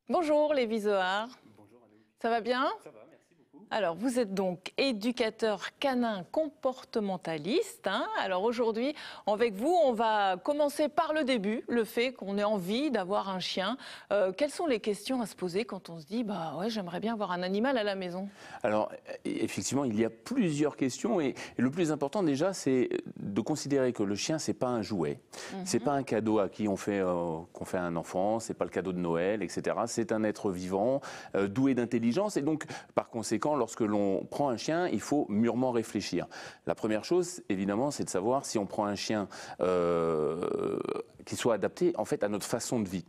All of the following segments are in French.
Bonjour Lévi Zohar, Bonjour Anouk. ça va bien? Ça va, merci beaucoup. Alors vous êtes donc éducateur canin comportementaliste. Alors aujourd'hui, avec vous, on va commencer par le début, le fait qu'on ait envie d'avoir un chien. Quelles sont les questions à se poser quand on se dit bah ouais, j'aimerais bien avoir un animal à la maison? Alors, effectivement, il y a plusieurs questions et le plus important déjà, c'est de considérer que le chien, c'est pas un jouet, c'est pas un cadeau à qui qu'on fait un enfant, c'est pas le cadeau de Noël, etc. C'est un être vivant, doué d'intelligence et donc, par conséquent, lorsque l'on prend un chien, il faut mûrement réfléchir. La première chose, évidemment, c'est de savoir si on prend un chien qui soit adapté en fait à notre façon de vie.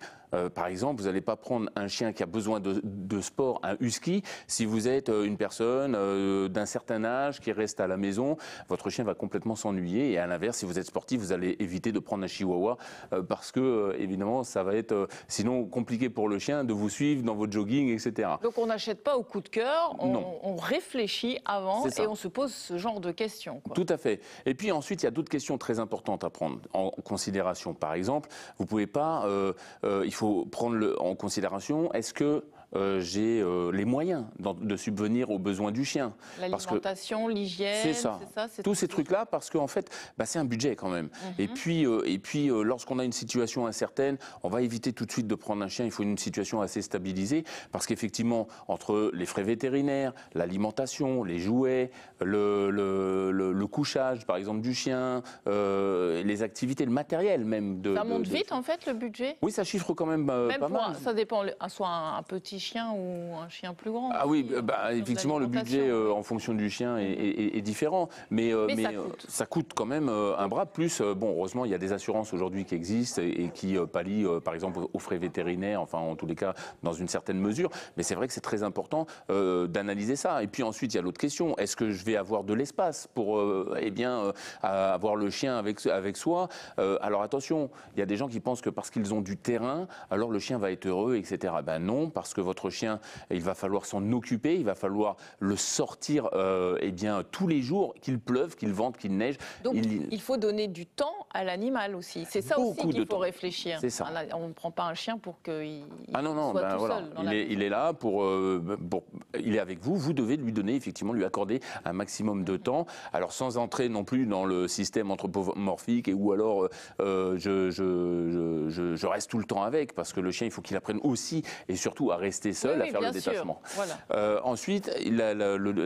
Par exemple, vous n'allez pas prendre un chien qui a besoin de sport, un husky, si vous êtes une personne d'un certain âge qui reste à la maison, votre chien va complètement s'ennuyer. Et à l'inverse, si vous êtes sportif, vous allez éviter de prendre un chihuahua parce que, évidemment, ça va être sinon compliqué pour le chien de vous suivre dans votre jogging, etc. Donc on n'achète pas au coup de cœur, Non. on réfléchit avant C'est ça. et on se pose ce genre de questions, quoi. Tout à fait. Et puis ensuite, il y a d'autres questions très importantes à prendre en considération. Par exemple, vous pouvez pas, il faut prendre en considération, est-ce que j'ai les moyens de subvenir aux besoins du chien. L'alimentation, l'hygiène, C'est ça. Tous ces trucs-là, parce qu'en fait, c'est un budget quand même. Et puis, lorsqu'on a une situation incertaine, on va éviter tout de suite de prendre un chien. Il faut une situation assez stabilisée, parce qu'effectivement, entre les frais vétérinaires, l'alimentation, les jouets, le couchage, par exemple, du chien, les activités, le matériel même Ça monte vite, en fait, le budget? Oui, ça chiffre quand même, Même pas pour mal. ça dépend, soit un petit chien ou un chien plus grand. Ah oui, aussi, effectivement, le budget en fonction du chien est différent, mais ça coûte quand même un bras. Plus, bon, heureusement, il y a des assurances aujourd'hui qui existent et qui pallient, par exemple, aux frais vétérinaires, enfin, en tous les cas, dans une certaine mesure. Mais c'est vrai que c'est très important d'analyser ça. Et puis ensuite, il y a l'autre question, est-ce que je vais avoir de l'espace pour avoir le chien avec soi? Alors attention, il y a des gens qui pensent que parce qu'ils ont du terrain, alors le chien va être heureux, etc. Ben non, parce que votre chien, il va falloir s'en occuper, il va falloir le sortir tous les jours, qu'il pleuve, qu'il vente, qu'il neige. Donc il faut donner du temps à l'animal aussi. C'est ça aussi qu'il faut réfléchir. C'est ça. On ne prend pas un chien pour qu'il non, soit tout voilà. seul dans la maison. Il est là il est avec vous. Vous devez lui donner, effectivement, lui accorder un maximum de temps. Alors sans entrer non plus dans le système anthropomorphique ou alors je reste tout le temps avec, parce que le chien, il faut qu'il apprenne aussi et surtout à rester seul, à faire le détachement. Voilà. Ensuite,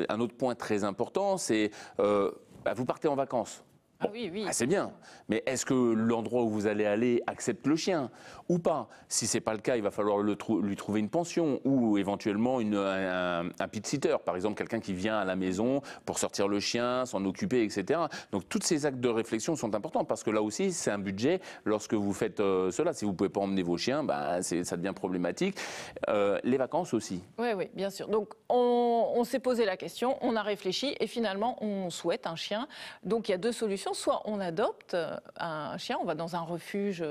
un autre point très important, c'est vous partez en vacances. Bon, oui. c'est bien, mais est-ce que l'endroit où vous allez aller accepte le chien ou pas? Si c'est pas le cas, il va falloir lui trouver une pension ou éventuellement un pet sitter, par exemple quelqu'un qui vient à la maison pour sortir le chien, s'en occuper, etc. Donc tous ces actes de réflexion sont importants, parce que là aussi c'est un budget lorsque vous faites cela. Si vous pouvez pas emmener vos chiens, ça devient problématique. Les vacances aussi. Oui, bien sûr. Donc on s'est posé la question, on a réfléchi et finalement on souhaite un chien. Donc il y a deux solutions. Soit on adopte un chien, on va dans un refuge,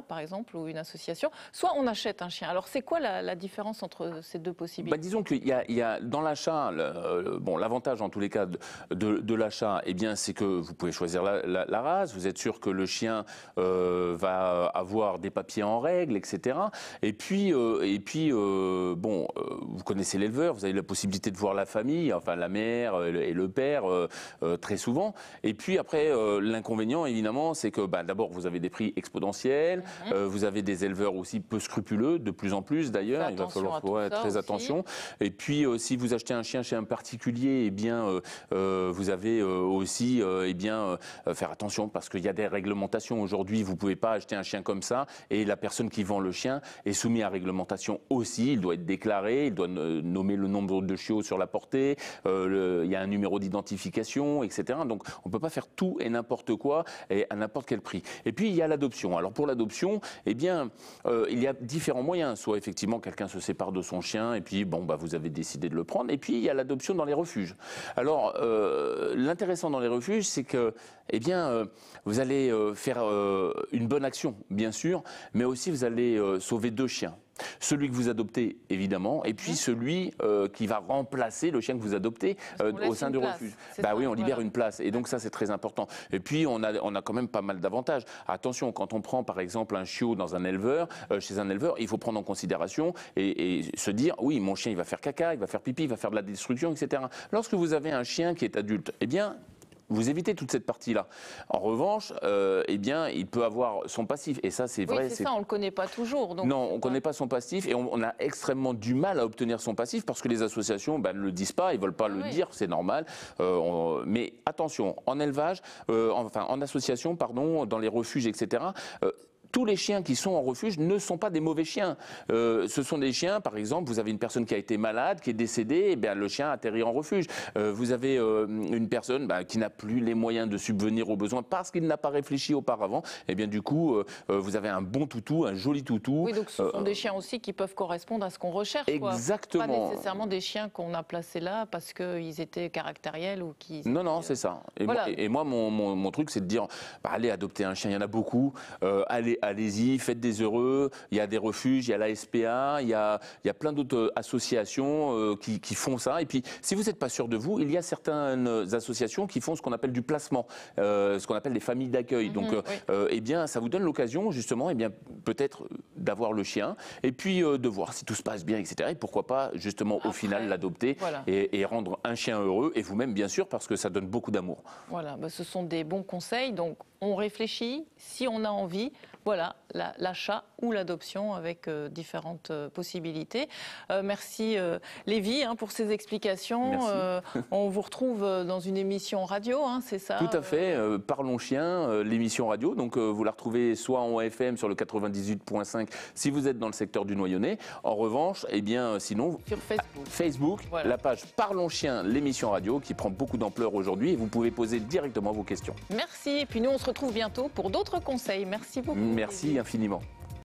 par exemple, ou une association, soit on achète un chien. Alors c'est quoi la différence entre ces deux possibilités? Disons qu'il y a dans l'achat, l'avantage en tous les cas de l'achat, c'est que vous pouvez choisir la race, vous êtes sûr que le chien va avoir des papiers en règle, etc. Et puis, vous connaissez l'éleveur, vous avez la possibilité de voir la famille, enfin la mère et le père très souvent. Et puis après, l'inconvénient, évidemment, c'est que d'abord, vous avez des prix exponentiels, vous avez des éleveurs aussi peu scrupuleux, de plus en plus d'ailleurs, il va falloir faire très attention. Et puis, si vous achetez un chien chez un particulier, vous avez aussi faire attention, parce qu'il y a des réglementations aujourd'hui. Vous ne pouvez pas acheter un chien comme ça, et la personne qui vend le chien est soumise à réglementation aussi. Il doit être déclaré, il doit nommer le nombre de chiots sur la portée, il y a un numéro d'identification, etc. Donc, on ne peut pas faire tout et n'importe quoi et à n'importe quel prix. Et puis il y a l'adoption. Alors pour l'adoption, il y a différents moyens. Soit effectivement quelqu'un se sépare de son chien et puis vous avez décidé de le prendre. Et puis il y a l'adoption dans les refuges. Alors l'intéressant dans les refuges, c'est que vous allez faire une bonne action, bien sûr, mais aussi vous allez sauver deux chiens. Celui que vous adoptez, évidemment, et puis celui qui va remplacer le chien que vous adoptez au sein du refuge. Bah oui, on libère une place. Et donc ça, c'est très important. Et puis, on a quand même pas mal d'avantages. Attention, quand on prend, par exemple, un chiot dans un éleveur, chez un éleveur, il faut prendre en considération et se dire, oui, mon chien, il va faire caca, il va faire pipi, il va faire de la destruction, etc. Lorsque vous avez un chien qui est adulte, eh bien, vous évitez toute cette partie-là. En revanche, eh bien, il peut avoir son passif. Et ça, c'est vrai. Oui, c'est ça, on ne le connaît pas toujours. Donc non, on ne connaît pas son passif et on a extrêmement du mal à obtenir son passif parce que les associations ne le disent pas, ils ne veulent pas le dire, c'est normal. Mais attention, en élevage, en association, pardon, dans les refuges, etc., tous les chiens qui sont en refuge ne sont pas des mauvais chiens. Ce sont des chiens, par exemple, vous avez une personne qui a été malade, qui est décédée, et bien le chien atterrit en refuge. Vous avez une personne qui n'a plus les moyens de subvenir aux besoins parce qu'il n'a pas réfléchi auparavant, et bien du coup, vous avez un bon toutou, un joli toutou. Oui, donc ce sont des chiens aussi qui peuvent correspondre à ce qu'on recherche. Exactement. Pas nécessairement des chiens qu'on a placés là parce qu'ils étaient caractériels ou qu'ils... Non, c'est ça. Et voilà. Moi, mon truc, c'est de dire, allez adopter un chien, il y en a beaucoup, allez-y, faites des heureux, il y a des refuges, il y a la SPA, il y a plein d'autres associations qui font ça. Et puis, si vous n'êtes pas sûr de vous, il y a certaines associations qui font ce qu'on appelle du placement, ce qu'on appelle des familles d'accueil. Donc, eh bien, ça vous donne l'occasion, justement, eh bien, peut-être d'avoir le chien, et puis de voir si tout se passe bien, etc. Et pourquoi pas, justement, au final, l'adopter et rendre un chien heureux, et vous-même, bien sûr, parce que ça donne beaucoup d'amour. Voilà, ce sont des bons conseils. Donc, on réfléchit, si on a envie, voilà, l'achat ou l'adoption avec différentes possibilités. Merci Lévi pour ces explications. On vous retrouve dans une émission radio, c'est ça? Tout à fait, Parlons Chien, l'émission radio. Donc vous la retrouvez soit en FM sur le 98.5 si vous êtes dans le secteur du Noyonnais. En revanche, eh bien, sinon, sur Facebook, voilà. La page Parlons Chien, l'émission radio qui prend beaucoup d'ampleur aujourd'hui et vous pouvez poser directement vos questions. Merci, et puis nous on se retrouve bientôt pour d'autres conseils. Merci beaucoup. Merci infiniment.